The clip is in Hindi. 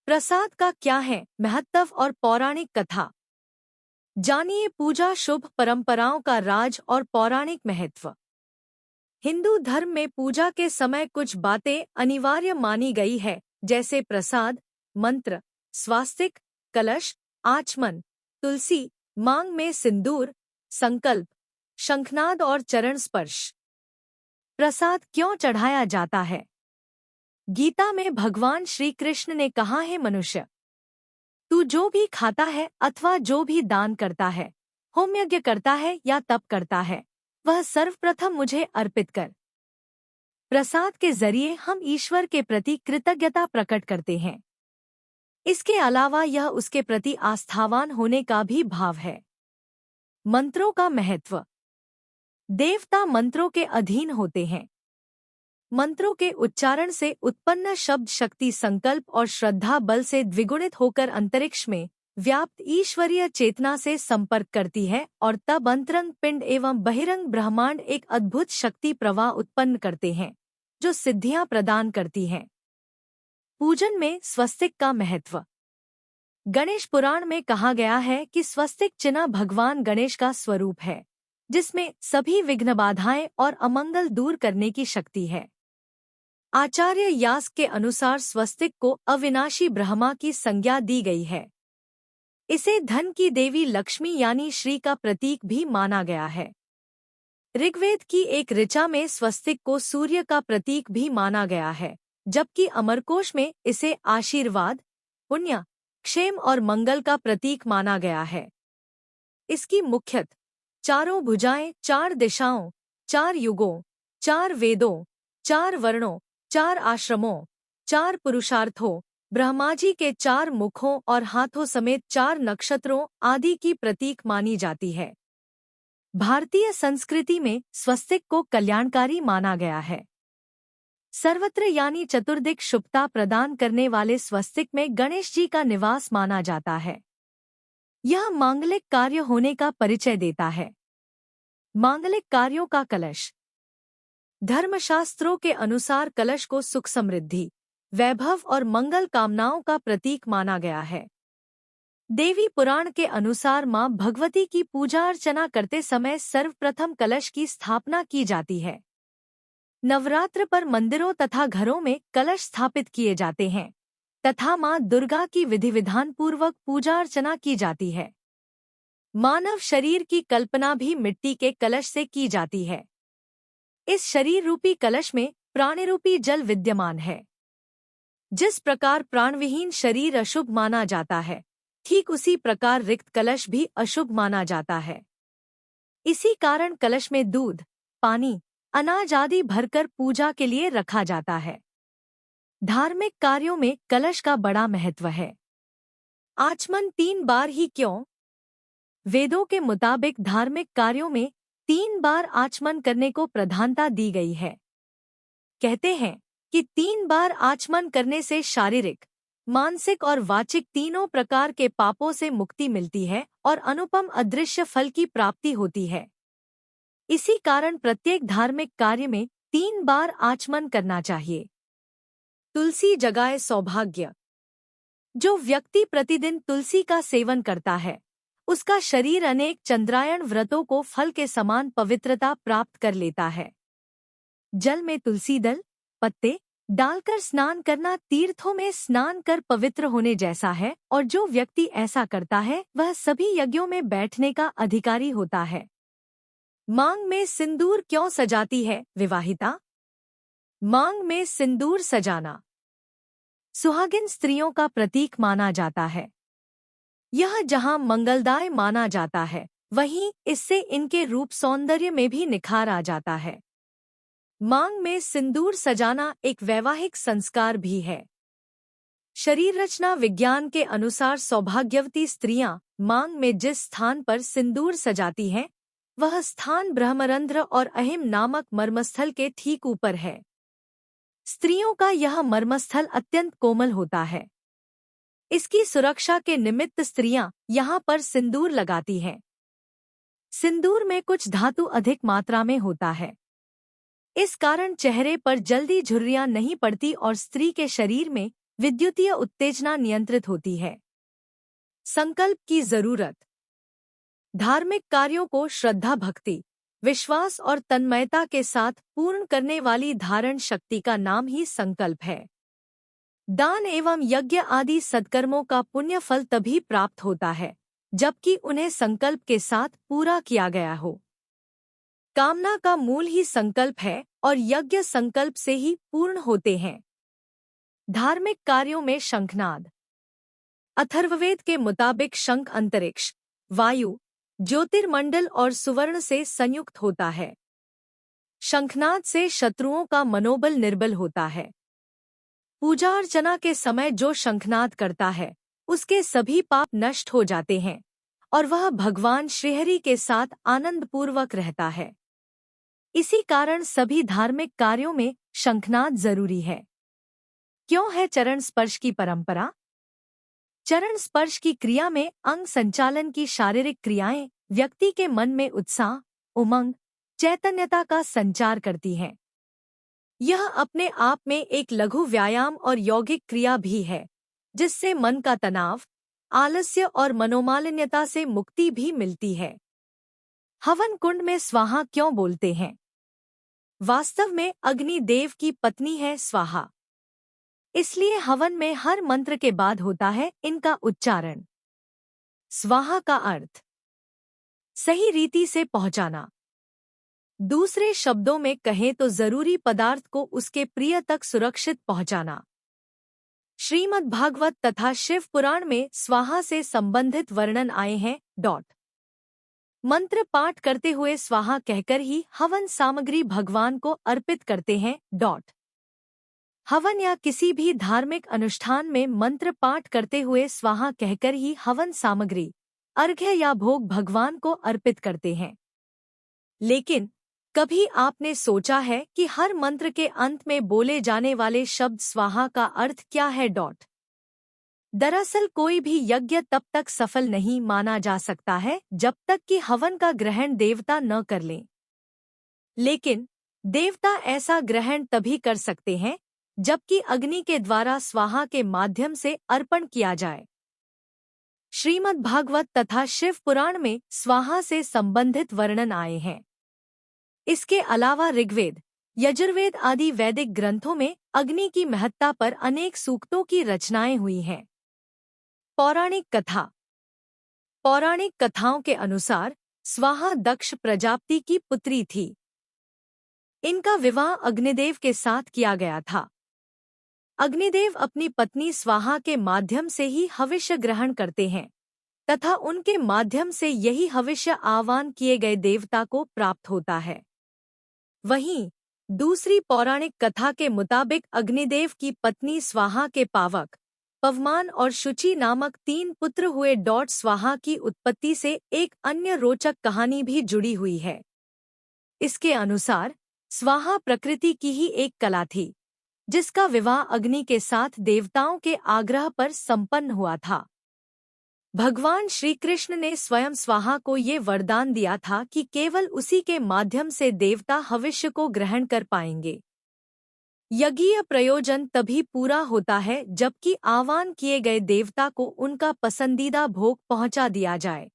प्रसाद का क्या है महत्व और पौराणिक कथा। जानिए पूजा शुभ परंपराओं का राज और पौराणिक महत्व। हिंदू धर्म में पूजा के समय कुछ बातें अनिवार्य मानी गई है, जैसे प्रसाद, मंत्र, स्वास्तिक, कलश, आचमन, तुलसी, मांग में सिंदूर, संकल्प, शंखनाद और चरण स्पर्श। प्रसाद क्यों चढ़ाया जाता है? गीता में भगवान श्री कृष्ण ने कहा है, मनुष्य तू जो भी खाता है अथवा जो भी दान करता है, होम यज्ञ करता है या तप करता है, वह सर्वप्रथम मुझे अर्पित कर। प्रसाद के जरिए हम ईश्वर के प्रति कृतज्ञता प्रकट करते हैं। इसके अलावा यह उसके प्रति आस्थावान होने का भी भाव है। मंत्रों का महत्व। देवता मंत्रों के अधीन होते हैं। मंत्रों के उच्चारण से उत्पन्न शब्द शक्ति, संकल्प और श्रद्धा बल से द्विगुणित होकर अंतरिक्ष में व्याप्त ईश्वरीय चेतना से संपर्क करती है और तब अंतरंग पिंड एवं बहिरंग ब्रह्मांड एक अद्भुत शक्ति प्रवाह उत्पन्न करते हैं, जो सिद्धियां प्रदान करती हैं। पूजन में स्वस्तिक का महत्व। गणेश पुराण में कहा गया है कि स्वस्तिक चिन्ह भगवान गणेश का स्वरूप है, जिसमें सभी विघ्न बाधाएं और अमंगल दूर करने की शक्ति है। आचार्य यास्क के अनुसार स्वस्तिक को अविनाशी ब्रह्मा की संज्ञा दी गई है। इसे धन की देवी लक्ष्मी यानी श्री का प्रतीक भी माना गया है। ऋग्वेद की एक ऋचा में स्वस्तिक को सूर्य का प्रतीक भी माना गया है, जबकि अमरकोश में इसे आशीर्वाद, पुण्य, क्षेम और मंगल का प्रतीक माना गया है। इसकी मुख्यतः चारों भुजाएं, 4 दिशाओं, 4 युगों, 4 वेदों, 4 वर्णों, 4 आश्रमों, 4 पुरुषार्थों, ब्रह्माजी के 4 मुखों और हाथों समेत 4 नक्षत्रों आदि की प्रतीक मानी जाती है। भारतीय संस्कृति में स्वस्तिक को कल्याणकारी माना गया है। सर्वत्र यानी चतुर्दिक शुभता प्रदान करने वाले स्वस्तिक में गणेश जी का निवास माना जाता है। यह मांगलिक कार्य होने का परिचय देता है। मांगलिक कार्यों का कलश। धर्मशास्त्रों के अनुसार कलश को सुख, समृद्धि, वैभव और मंगल कामनाओं का प्रतीक माना गया है। देवी पुराण के अनुसार मां भगवती की पूजा अर्चना करते समय सर्वप्रथम कलश की स्थापना की जाती है। नवरात्र पर मंदिरों तथा घरों में कलश स्थापित किए जाते हैं तथा मां दुर्गा की विधि विधान पूर्वक पूजा अर्चना की जाती है। मानव शरीर की कल्पना भी मिट्टी के कलश से की जाती है। इस शरीर रूपी कलश में प्राणरूपी जल विद्यमान है। जिस प्रकार प्राणविहीन शरीर अशुभ माना जाता है, ठीक उसी प्रकार रिक्त कलश भी अशुभ माना जाता है। इसी कारण कलश में दूध, पानी, अनाज आदि भरकर पूजा के लिए रखा जाता है। धार्मिक कार्यों में कलश का बड़ा महत्व है। आचमन 3 बार ही क्यों? वेदों के मुताबिक धार्मिक कार्यों में 3 बार आचमन करने को प्रधानता दी गई है। कहते हैं कि 3 बार आचमन करने से शारीरिक, मानसिक और वाचिक तीनों प्रकार के पापों से मुक्ति मिलती है और अनुपम अदृश्य फल की प्राप्ति होती है। इसी कारण प्रत्येक धार्मिक कार्य में 3 बार आचमन करना चाहिए। तुलसी जगाए सौभाग्य। जो व्यक्ति प्रतिदिन तुलसी का सेवन करता है, उसका शरीर अनेक चंद्रायण व्रतों को फल के समान पवित्रता प्राप्त कर लेता है। जल में तुलसी दल, पत्ते डालकर स्नान करना तीर्थों में स्नान कर पवित्र होने जैसा है और जो व्यक्ति ऐसा करता है वह सभी यज्ञों में बैठने का अधिकारी होता है। मांग में सिंदूर क्यों सजाती है विवाहिता? मांग में सिंदूर सजाना सुहागिन स्त्रियों का प्रतीक माना जाता है। यह जहां मंगलदाय माना जाता है, वहीं इससे इनके रूप सौंदर्य में भी निखार आ जाता है। मांग में सिंदूर सजाना एक वैवाहिक संस्कार भी है। शरीर रचना विज्ञान के अनुसार सौभाग्यवती स्त्रियां मांग में जिस स्थान पर सिंदूर सजाती हैं, वह स्थान ब्रह्मरंध्र और अहिम नामक मर्मस्थल के ठीक ऊपर है। स्त्रियों का यह मर्मस्थल अत्यंत कोमल होता है। इसकी सुरक्षा के निमित्त स्त्रियां यहाँ पर सिंदूर लगाती हैं। सिंदूर में कुछ धातु अधिक मात्रा में होता है। इस कारण चेहरे पर जल्दी झुर्रियां नहीं पड़ती और स्त्री के शरीर में विद्युतीय उत्तेजना नियंत्रित होती है। संकल्प की जरूरत। धार्मिक कार्यों को श्रद्धा, भक्ति, विश्वास और तन्मयता के साथ पूर्ण करने वाली धारण शक्ति का नाम ही संकल्प है। दान एवं यज्ञ आदि सत्कर्मों का पुण्य फल तभी प्राप्त होता है जबकि उन्हें संकल्प के साथ पूरा किया गया हो। कामना का मूल ही संकल्प है और यज्ञ संकल्प से ही पूर्ण होते हैं। धार्मिक कार्यों में शंखनाद। अथर्ववेद के मुताबिक शंख अंतरिक्ष, वायु, ज्योतिर्मंडल और सुवर्ण से संयुक्त होता है। शंखनाद से शत्रुओं का मनोबल निर्बल होता है। पूजा अर्चना के समय जो शंखनाद करता है उसके सभी पाप नष्ट हो जाते हैं और वह भगवान श्रीहरि के साथ आनंदपूर्वक रहता है। इसी कारण सभी धार्मिक कार्यों में शंखनाद जरूरी है। क्यों है चरण स्पर्श की परंपरा? चरण स्पर्श की क्रिया में अंग संचालन की शारीरिक क्रियाएं व्यक्ति के मन में उत्साह, उमंग, चैतन्यता का संचार करती हैं। यह अपने आप में एक लघु व्यायाम और यौगिक क्रिया भी है जिससे मन का तनाव, आलस्य और मनोमालिन्यता से मुक्ति भी मिलती है। हवन कुंड में स्वाहा क्यों बोलते हैं? वास्तव में अग्नि देव की पत्नी है स्वाहा, इसलिए हवन में हर मंत्र के बाद होता है इनका उच्चारण। स्वाहा का अर्थ सही रीति से पहुंचाना। दूसरे शब्दों में कहें तो जरूरी पदार्थ को उसके प्रिय तक सुरक्षित पहुंचाना। श्रीमद् भागवत तथा शिव पुराण में स्वाहा से संबंधित वर्णन आए हैं। मंत्र पाठ करते हुए स्वाहा कहकर ही हवन सामग्री भगवान को अर्पित करते हैं। हवन या किसी भी धार्मिक अनुष्ठान में मंत्र पाठ करते हुए स्वाहा कहकर ही हवन सामग्री, अर्घ्य या भोग भगवान को अर्पित करते हैं। लेकिन कभी आपने सोचा है कि हर मंत्र के अंत में बोले जाने वाले शब्द स्वाहा का अर्थ क्या है? दरअसल कोई भी यज्ञ तब तक सफल नहीं माना जा सकता है जब तक कि हवन का ग्रहण देवता न कर लें। लेकिन देवता ऐसा ग्रहण तभी कर सकते हैं जबकि अग्नि के द्वारा स्वाहा के माध्यम से अर्पण किया जाए। श्रीमद् भागवत तथा शिव पुराण में स्वाहा से संबंधित वर्णन आए हैं। इसके अलावा ऋग्वेद, यजुर्वेद आदि वैदिक ग्रंथों में अग्नि की महत्ता पर अनेक सूक्तों की रचनाएं हुई हैं। पौराणिक कथा। पौराणिक कथाओं के अनुसार स्वाहा दक्ष प्रजापति की पुत्री थी। इनका विवाह अग्निदेव के साथ किया गया था। अग्निदेव अपनी पत्नी स्वाहा के माध्यम से ही हविष्य ग्रहण करते हैं तथा उनके माध्यम से यही हविष्य आह्वान किए गए देवता को प्राप्त होता है। वहीं दूसरी पौराणिक कथा के मुताबिक अग्निदेव की पत्नी स्वाहा के पावक, पवमान और शुचि नामक 3 पुत्र हुए। स्वाहा की उत्पत्ति से एक अन्य रोचक कहानी भी जुड़ी हुई है। इसके अनुसार स्वाहा प्रकृति की ही एक कला थी जिसका विवाह अग्नि के साथ देवताओं के आग्रह पर संपन्न हुआ था। भगवान श्री कृष्ण ने स्वयं स्वाहा को ये वरदान दिया था कि केवल उसी के माध्यम से देवता हविष्य को ग्रहण कर पाएंगे। यज्ञीय प्रयोजन तभी पूरा होता है जबकि आह्वान किए गए देवता को उनका पसंदीदा भोग पहुंचा दिया जाए।